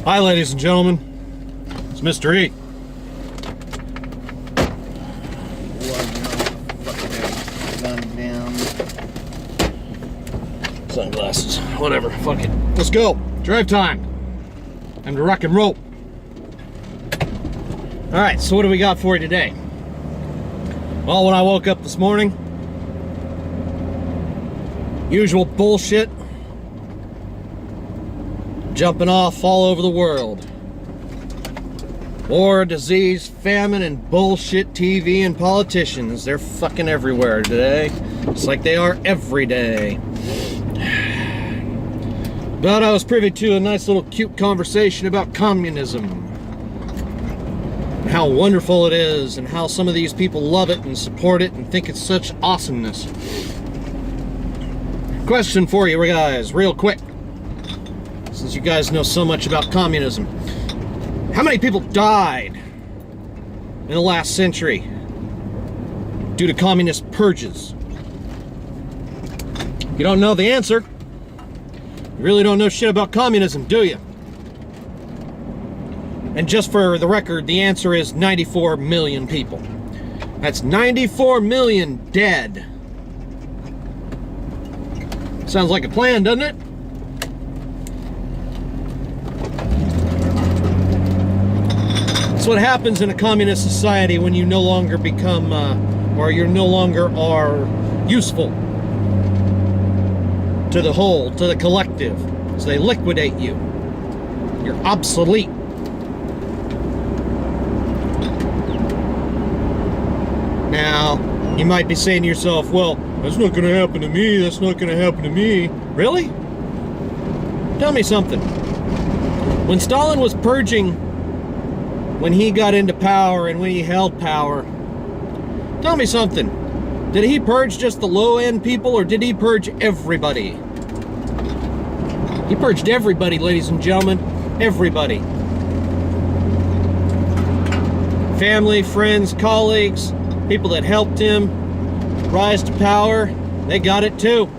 Hi, ladies and gentlemen. It's Mr. E. Sunglasses. Whatever. Fuck it. Let's go. Drive time. Time to rock and roll. Alright, so what do we got for you today? Well, when I woke up this morning, usual bullshit jumping off all over the world. War, disease, famine, and bullshit TV and politicians. They're fucking everywhere today. Just like they are every day. But I was privy to a nice little cute conversation about communism. And how wonderful it is, and how some of these people love it and support it and think it's such awesomeness. Question for you guys, real quick. Since you guys know so much about communism. How many people died in the last century due to communist purges? You don't know the answer. You really don't know shit about communism, do you? And just for the record, the answer is 94 million people. That's 94 million dead. Sounds like a plan, doesn't it? That's what happens in a communist society when you no longer become, or you no longer are useful to the whole, to the collective. So they liquidate you. You're obsolete. Now, you might be saying to yourself, well, that's not going to happen to me, that's not going to happen to me. Really? Tell me something. When Stalin was purging, when he got into power and when he held power, tell me something. Did he purge just the low-end people, or did he purge everybody? He purged everybody, ladies and gentlemen. Everybody. Family, friends, colleagues, people that helped him rise to power, they got it too.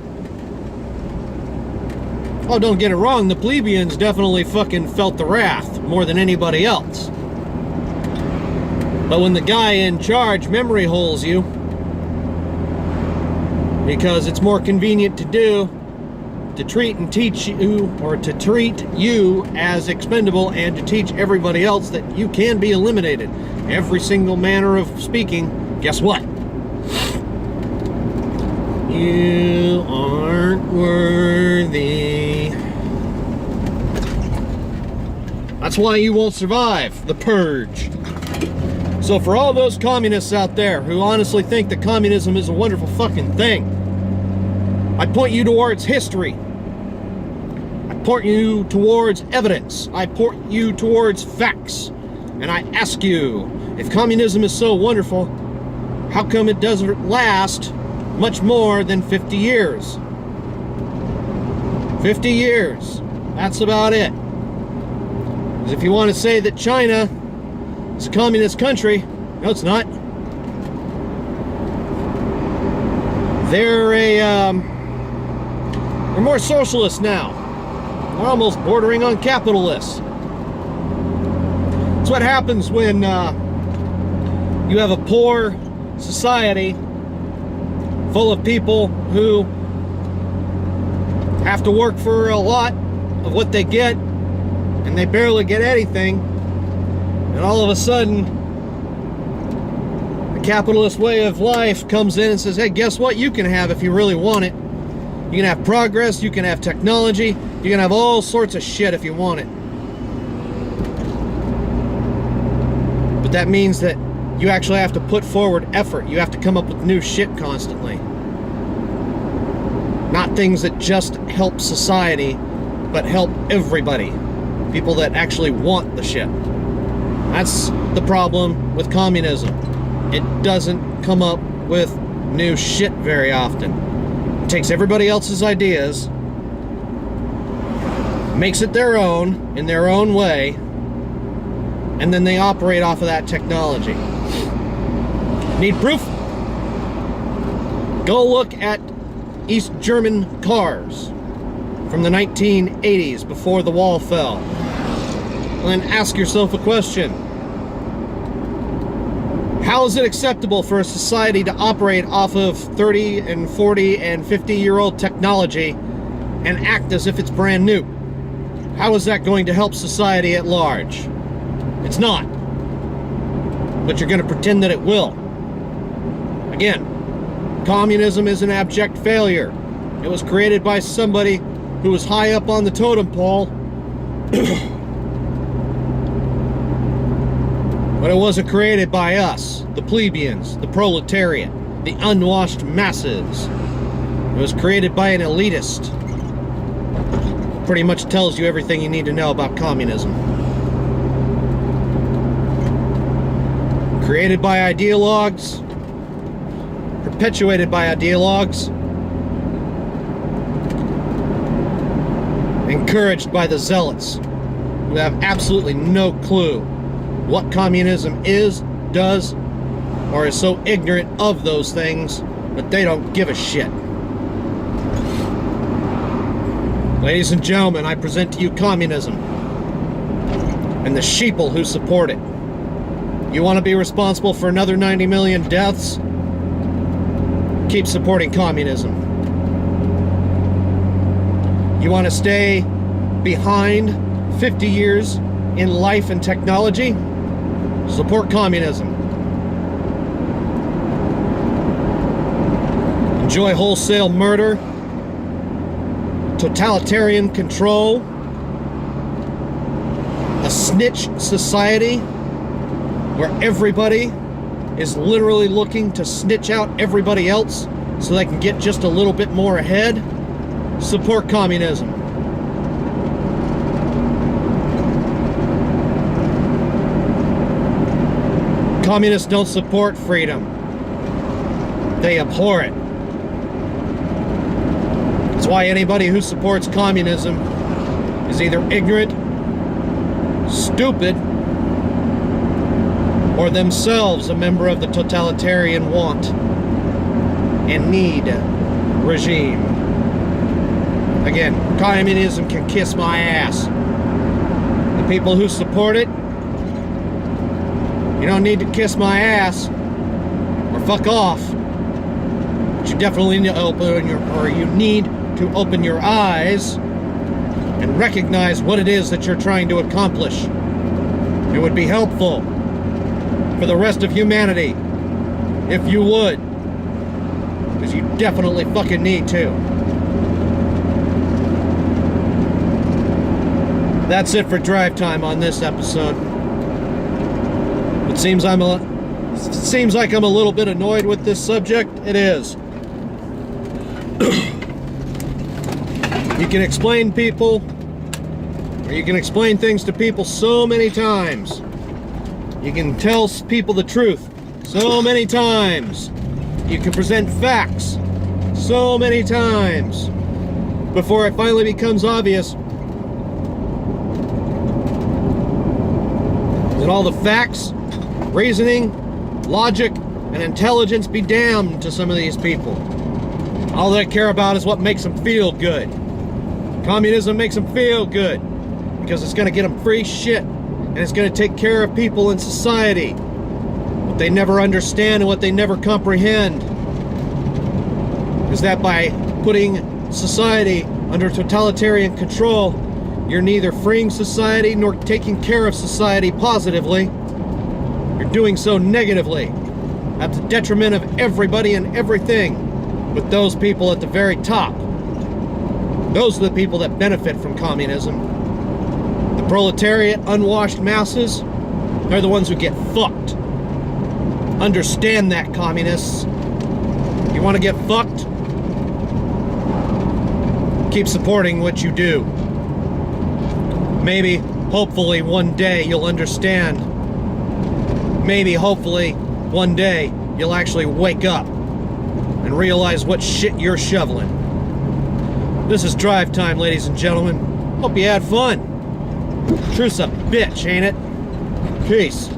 Oh, don't get it wrong, the plebeians definitely fucking felt the wrath more than anybody else. But when the guy in charge memory holes you, because it's more convenient to do, to treat and teach you, or to treat you as expendable and to teach everybody else that you can be eliminated. Every single manner of speaking, guess what? You aren't worthy. That's why you won't survive the purge. So for all those communists out there who honestly think that communism is a wonderful fucking thing, I point you towards history. I point you towards evidence. I point you towards facts. And I ask you, if communism is so wonderful, how come it doesn't last much more than 50 years? 50 years. That's about it. Because if you want to say that China is a communist country, no, it's not. They're more socialist now. They're almost bordering on capitalists. That's what happens when you have a poor society full of people who have to work for a lot of what they get, and they barely get anything, and all of a sudden the capitalist way of life comes in and says, hey, guess what you can have if you really want it? You can have progress, you can have technology, you can have all sorts of shit if you want it. But that means that you actually have to put forward effort. You have to come up with new shit constantly. Not things that just help society, but help everybody. People that actually want the shit. That's the problem with communism. It doesn't come up with new shit very often. It takes everybody else's ideas, makes it their own, in their own way, and then they operate off of that technology. Need proof? Go look at East German cars from the 1980s, before the wall fell. And then ask yourself a question. How is it acceptable for a society to operate off of 30 and 40 and 50-year-old technology and act as if it's brand new? How is that going to help society at large? It's not. But you're going to pretend that it will. Again, communism is an abject failure. It was created by somebody who was high up on the totem pole. But it wasn't created by us, the plebeians, the proletariat, the unwashed masses. It was created by an elitist. Pretty much tells you everything you need to know about communism. Created by ideologues, perpetuated by ideologues, encouraged by the zealots who have absolutely no clue what communism is, does, or is so ignorant of those things that they don't give a shit. Ladies and gentlemen, I present to you communism and the sheeple who support it. You want to be responsible for another 90 million deaths? Keep supporting communism. You want to stay behind 50 years in life and technology? Support communism. Enjoy wholesale murder, totalitarian control, a snitch society where everybody is literally looking to snitch out everybody else so they can get just a little bit more ahead. Support communism. Communists don't support freedom. They abhor it. That's why anybody who supports communism is either ignorant, stupid, or themselves a member of the totalitarian want and need regime. Again, communism can kiss my ass. The people who support it, you don't need to kiss my ass or fuck off. But you definitely need to open your eyes and recognize what it is that you're trying to accomplish. It would be helpful for the rest of humanity if you would, because you definitely fucking need to. That's it for drive time on this episode. It seems like I'm a little bit annoyed with this subject. It is. You can explain people, or you can explain things to people so many times. You can tell people the truth so many times. You can present facts so many times before it finally becomes obvious that all the facts, reasoning, logic, and intelligence be damned to some of these people. All they care about is what makes them feel good. Communism makes them feel good because it's going to get them free shit, and it's going to take care of people in society. What they never understand and what they never comprehend is that by putting society under totalitarian control, you're neither freeing society nor taking care of society positively. You're doing so negatively, at the detriment of everybody and everything, with those people at the very top. Those are the people that benefit from communism. The proletariat, unwashed masses, they're the ones who get fucked. Understand that, communists. You want to get fucked? Keep supporting what you do. Maybe, hopefully, one day you'll understand. Maybe, hopefully, one day you'll actually wake up and realize what shit you're shoveling. This is drive time, ladies and gentlemen. Hope you had fun. Truth's a bitch, ain't it? Peace.